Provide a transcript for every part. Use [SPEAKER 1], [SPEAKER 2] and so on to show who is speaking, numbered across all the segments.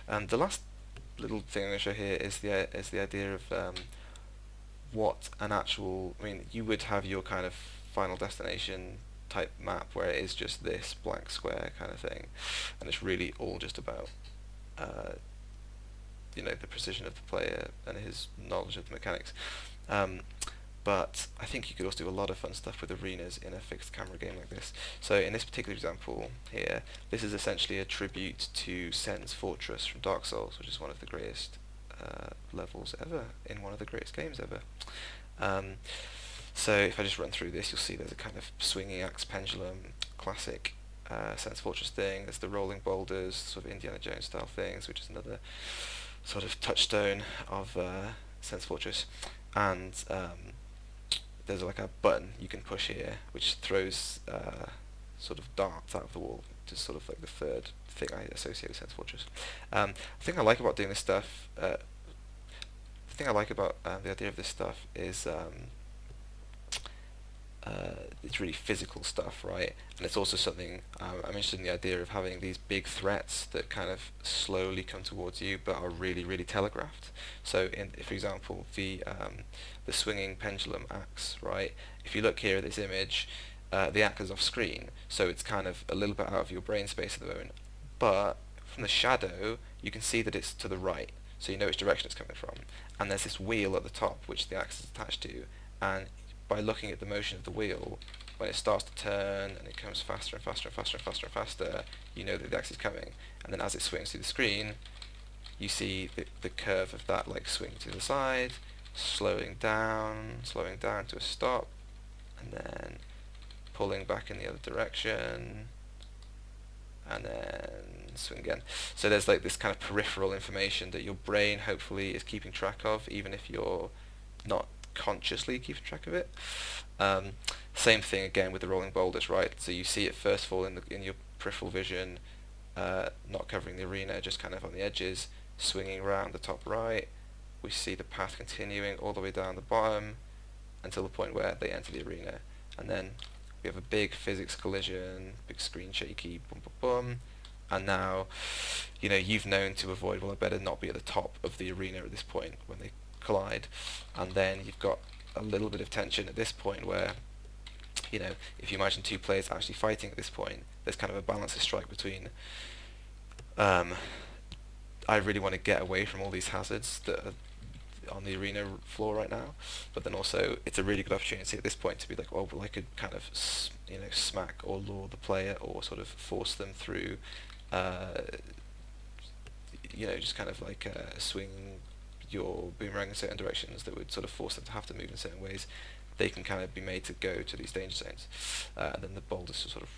[SPEAKER 1] The last little thing I'm going to show here is the idea of what an actual. I mean, you would have your kind of Final Destination type map where it is just this blank square kind of thing, and it's really all just about the precision of the player and his knowledge of the mechanics. But I think you could also do a lot of fun stuff with arenas in a fixed camera game like this. So in this particular example here, this is essentially a tribute to Sen's Fortress from Dark Souls, which is one of the greatest levels ever in one of the greatest games ever. So if I just run through this, you'll see there's a kind of swinging axe pendulum, classic Sen's Fortress thing. There's the rolling boulders, sort of Indiana Jones style things, which is another sort of touchstone of Sen's Fortress. And there's like a button you can push here which throws sort of darts out of the wall, just sort of like the third thing I associate with Sen's Fortress. The thing I like about doing this stuff, the thing I like about the idea of this stuff is it's really physical stuff, right? And it's also something I'm interested in the idea of having these big threats that kind of slowly come towards you but are really, really telegraphed. So, for example, the swinging pendulum axe, right? If you look here at this image, the axe is off screen, so it's kind of a little bit out of your brain space at the moment. But from the shadow, you can see that it's to the right, so you know which direction it's coming from. And there's this wheel at the top which the axe is attached to, and by looking at the motion of the wheel, when it starts to turn and it comes faster and faster and faster and faster and faster, you know that the axe is coming. And then as it swings through the screen, you see the curve of that like swing to the side, slowing down to a stop, and then pulling back in the other direction, and then swing again. So there's like this kind of peripheral information that your brain hopefully is keeping track of, even if you're not consciously keeping track of it. Same thing again with the rolling boulders, right? So you see it first of all in your peripheral vision, not covering the arena, just kind of on the edges, swinging around the top right. We see the path continuing all the way down the bottom until the point where they enter the arena, and then we have a big physics collision, big screen shaky, boom boom boom, and now you've known to avoid, well, I better not be at the top of the arena at this point when they collide. And then you've got a little bit of tension at this point where if you imagine two players actually fighting at this point, there's kind of a balance to strike between I really want to get away from all these hazards that are on the arena floor right now, but then also it's a really good opportunity at this point to be like, oh well, I could kind of smack or lure the player or sort of force them through just kind of like swing your boomerang in certain directions that would sort of force them to have to move in certain ways. They can kind of be made to go to these danger zones, and then the boulders to sort of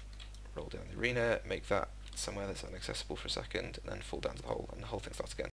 [SPEAKER 1] roll down the arena, make that somewhere that's inaccessible for a second, and then fall down to the hole, and the whole thing starts again.